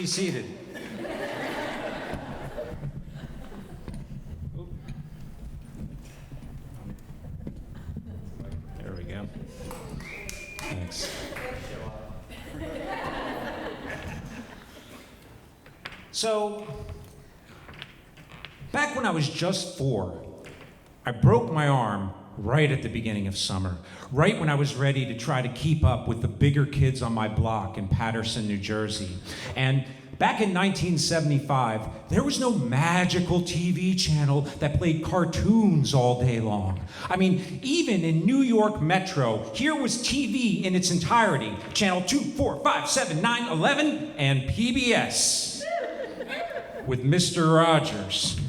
be seated. There we go. Thanks. So, back when I was just 4, I broke my arm right at the beginning of summer, right when I was ready to try to keep up with the bigger kids on my block in Paterson, New Jersey. And back in 1975, there was no magical TV channel that played cartoons all day long. I mean, even in New York Metro, here was TV in its entirety, channel 2, 4, 5, 7, 9, 11, and PBS with Mr. Rogers.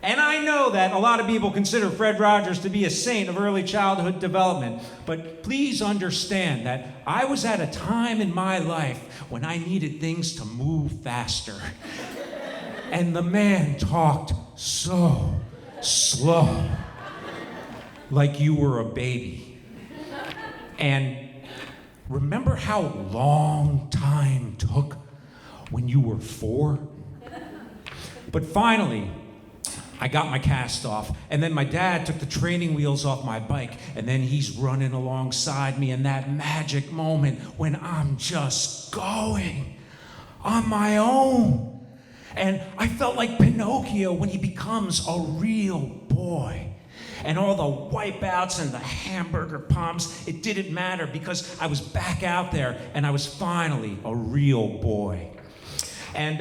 And I know that a lot of people consider Fred Rogers to be a saint of early childhood development, but please understand that I was at a time in my life when I needed things to move faster. And the man talked so slow, like you were a baby. And remember how long time took when you were 4? But finally, I got my cast off, and then my dad took the training wheels off my bike, and then he's running alongside me in that magic moment when I'm just going on my own. And I felt like Pinocchio when he becomes a real boy. And all the wipeouts and the hamburger pumps, it didn't matter because I was back out there and I was finally a real boy. And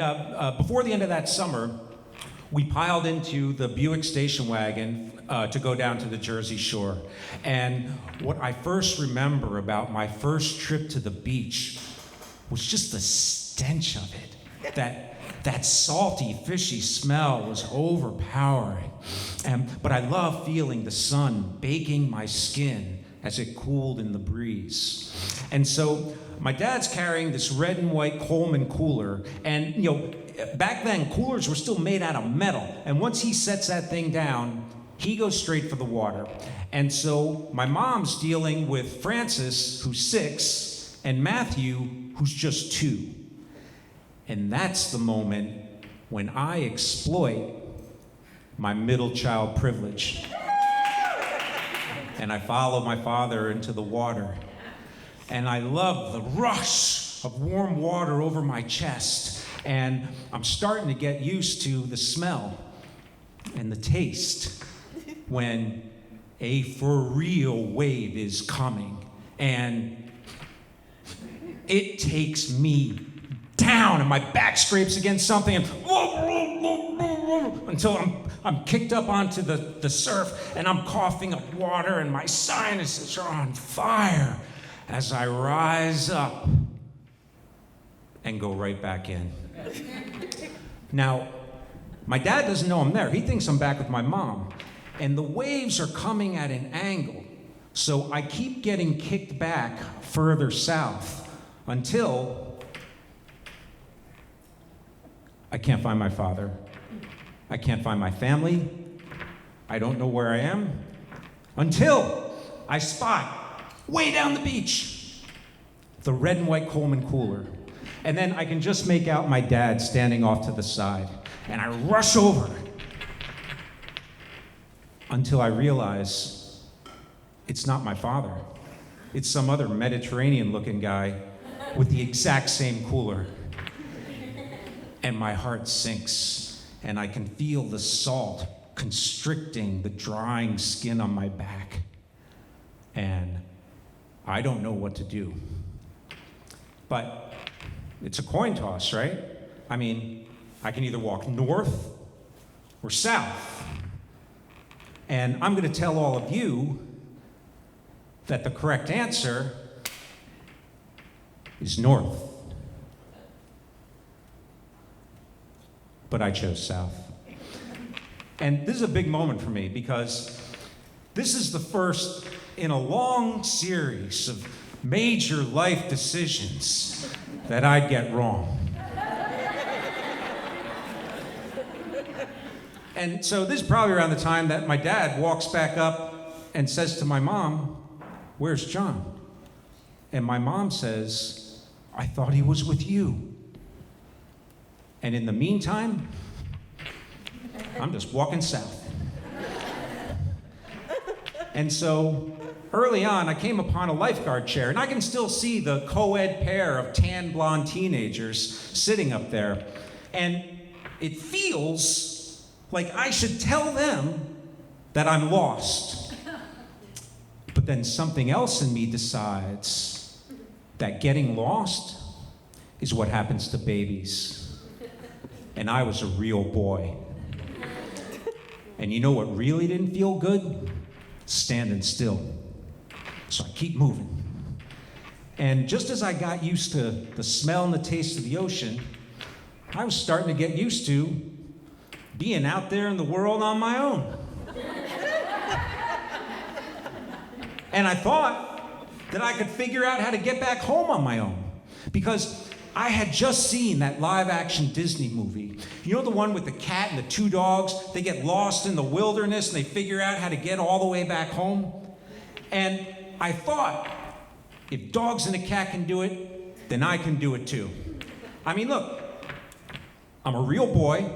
before the end of that summer, we piled into the Buick station wagon to go down to the Jersey Shore. And what I first remember about my first trip to the beach was just the stench of it. That salty, fishy smell was overpowering. But I loved feeling the sun baking my skin as it cooled in the breeze. And so my dad's carrying this red and white Coleman cooler, and back then, coolers were still made out of metal, and once he sets that thing down, he goes straight for the water. And so my mom's dealing with Francis, who's 6, and Matthew, who's just 2. And that's the moment when I exploit my middle child privilege. And I follow my father into the water. And I love the rush of warm water over my chest. And I'm starting to get used to the smell and the taste when a for real wave is coming. And it takes me down and my back scrapes against something and until I'm kicked up onto the surf and I'm coughing up water and my sinuses are on fire as I rise up and go right back in. Now, my dad doesn't know I'm there. He thinks I'm back with my mom. And the waves are coming at an angle. So I keep getting kicked back further south until I can't find my father. I can't find my family. I don't know where I am. Until I spot, way down the beach, the red and white Coleman cooler. And then I can just make out my dad standing off to the side. And I rush over until I realize it's not my father. It's some other Mediterranean-looking guy with the exact same cooler. And my heart sinks, and I can feel the salt constricting the drying skin on my back. And I don't know what to do. But it's a coin toss, right? I mean, I can either walk north or south. And I'm going to tell all of you that the correct answer is north. But I chose south. And this is a big moment for me because this is the first in a long series of major life decisions that I'd get wrong. And so this is probably around the time that my dad walks back up and says to my mom, "Where's John?" And my mom says, "I thought he was with you." And in the meantime, I'm just walking south. And so early on, I came upon a lifeguard chair, and I can still see the co-ed pair of tan blonde teenagers sitting up there. And it feels like I should tell them that I'm lost. But then something else in me decides that getting lost is what happens to babies. And I was a real boy. And you know what really didn't feel good? Standing still. So I keep moving. And just as I got used to the smell and the taste of the ocean, I was starting to get used to being out there in the world on my own. And I thought that I could figure out how to get back home on my own, because I had just seen that live-action Disney movie. You know, the one with the cat and the two dogs? They get lost in the wilderness and they figure out how to get all the way back home. And I thought, if dogs and a cat can do it, then I can do it too. I mean, look, I'm a real boy,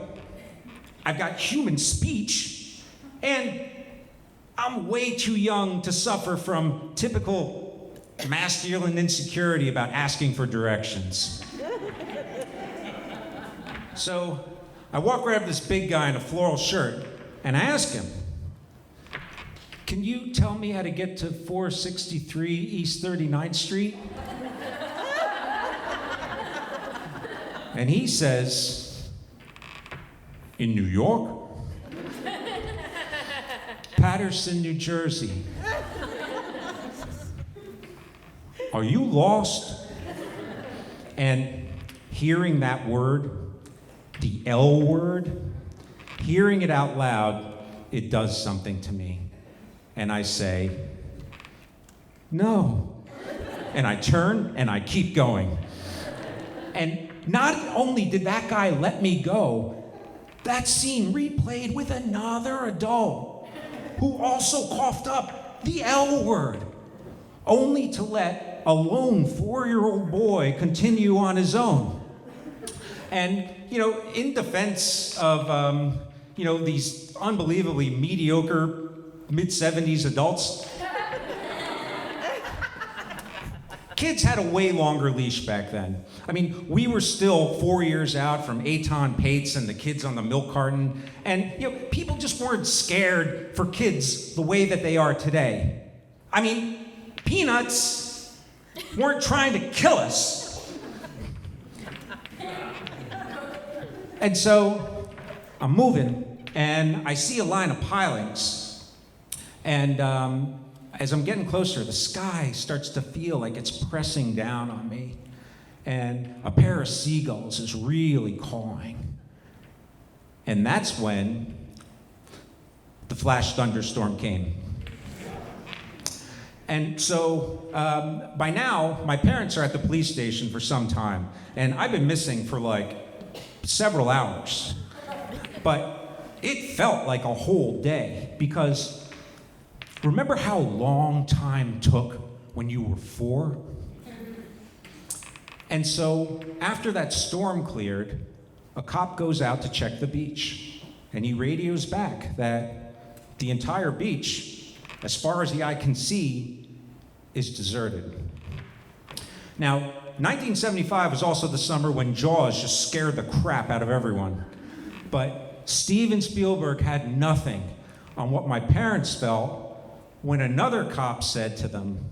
I've got human speech, and I'm way too young to suffer from typical masculine insecurity about asking for directions. So I walk right up to this big guy in a floral shirt, and I ask him, "Can you tell me how to get to 463 East 39th Street?" And he says, "In New York? Paterson, New Jersey. Are you lost?" And hearing that word, the L word, hearing it out loud, it does something to me. And I say, "No." And I turn and I keep going. And not only did that guy let me go, that scene replayed with another adult who also coughed up the L word, only to let a lone 4-year-old boy continue on his own. And, you know, in defense of, these unbelievably mediocre mid-70s adults, kids had a way longer leash back then. I mean, we were still 4 years out from Aton Pates and the kids on the milk carton, and people just weren't scared for kids the way that they are today. I mean, Peanuts weren't trying to kill us. And so I'm moving, and I see a line of pilings, and as I'm getting closer, the sky starts to feel like it's pressing down on me. And a pair of seagulls is really cawing. And that's when the flash thunderstorm came. And so by now, my parents are at the police station for some time. And I've been missing for like several hours. But it felt like a whole day, because remember how long time took when you were 4? And so after that storm cleared, a cop goes out to check the beach. And he radios back that the entire beach, as far as the eye can see, is deserted. Now, 1975 was also the summer when Jaws just scared the crap out of everyone. But Steven Spielberg had nothing on what my parents felt when another cop said to them,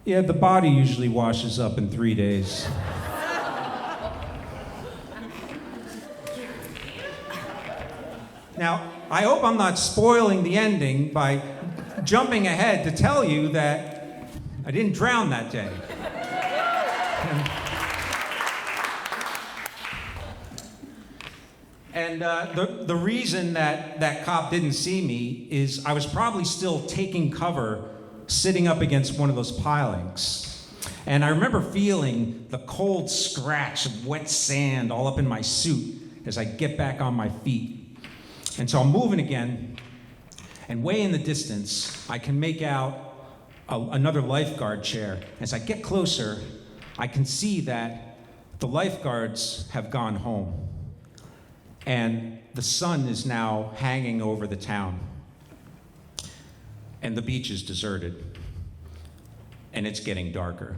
"Yeah, the body usually washes up in 3 days." Now, I hope I'm not spoiling the ending by jumping ahead to tell you that I didn't drown that day. And the reason that cop didn't see me is I was probably still taking cover sitting up against one of those pilings. And I remember feeling the cold scratch of wet sand all up in my suit as I get back on my feet. And so I'm moving again, and way in the distance, I can make out another lifeguard chair. As I get closer, I can see that The lifeguards have gone home, and the sun is now hanging over the town, and the beach is deserted, and it's getting darker.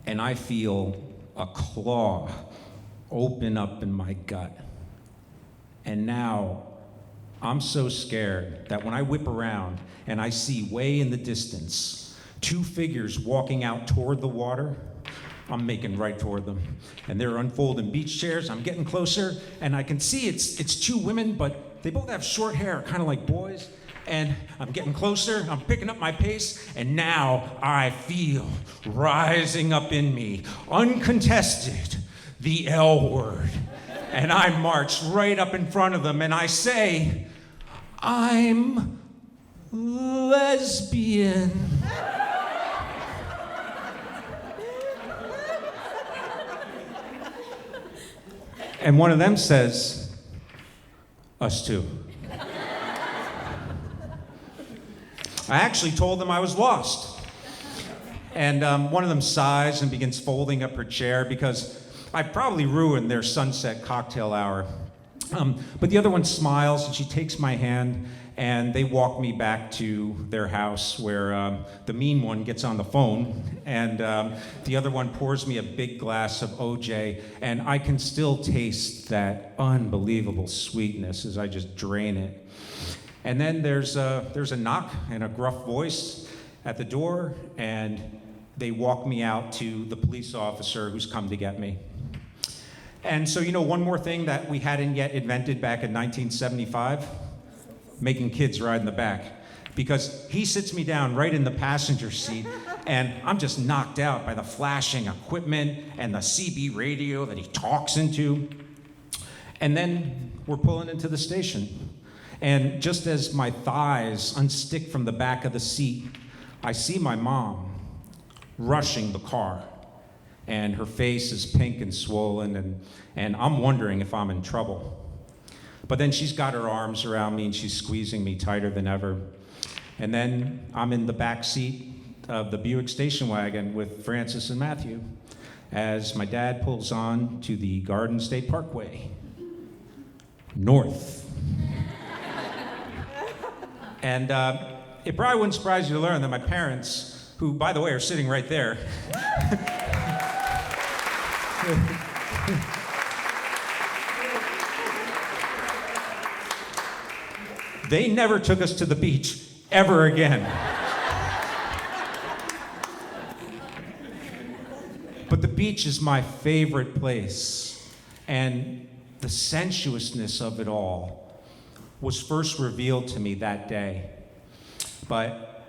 And I feel a claw open up in my gut. And now I'm so scared that when I whip around and I see way in the distance 2 figures walking out toward the water, I'm making right toward them. And they're unfolding beach chairs. I'm getting closer, and I can see it's 2 women, but they both have short hair, kind of like boys. And I'm getting closer, I'm picking up my pace, and now I feel rising up in me, uncontested, the L word. And I march right up in front of them and I say, I'm lesbian. And one of them says, us too. I actually told them I was lost. And one of them sighs and begins folding up her chair because I probably ruined their sunset cocktail hour. But the other one smiles and she takes my hand and they walk me back to their house where the mean one gets on the phone and the other one pours me a big glass of OJ, and I can still taste that unbelievable sweetness as I just drain it. And then there's a knock and a gruff voice at the door, and they walk me out to the police officer who's come to get me. And so, one more thing that we hadn't yet invented back in 1975, making kids ride in the back. Because he sits me down right in the passenger seat, and I'm just knocked out by the flashing equipment and the CB radio that he talks into. And then we're pulling into the station. And just as my thighs unstick from the back of the seat, I see my mom rushing the car. And her face is pink and swollen, and I'm wondering if I'm in trouble. But then she's got her arms around me and she's squeezing me tighter than ever. And then I'm in the back seat of the Buick station wagon with Francis and Matthew as my dad pulls on to the Garden State Parkway, north. And it probably wouldn't surprise you to learn that my parents, who, by the way, are sitting right there, they never took us to the beach ever again. But the beach is my favorite place, and the sensuousness of it all was first revealed to me that day. But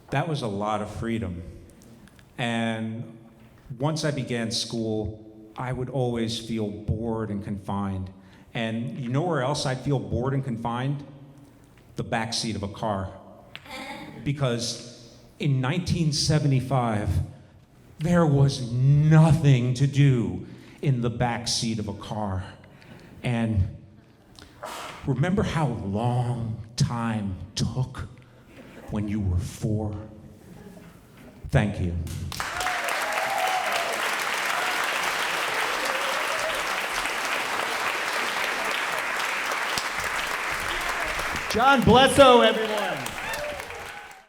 that was a lot of freedom. And once I began school, I would always feel bored and confined. And you know where else I'd feel bored and confined? The backseat of a car. Because in 1975, there was nothing to do in the backseat of a car. And remember how long time took when you were 4? Thank you. John Blesso, everyone.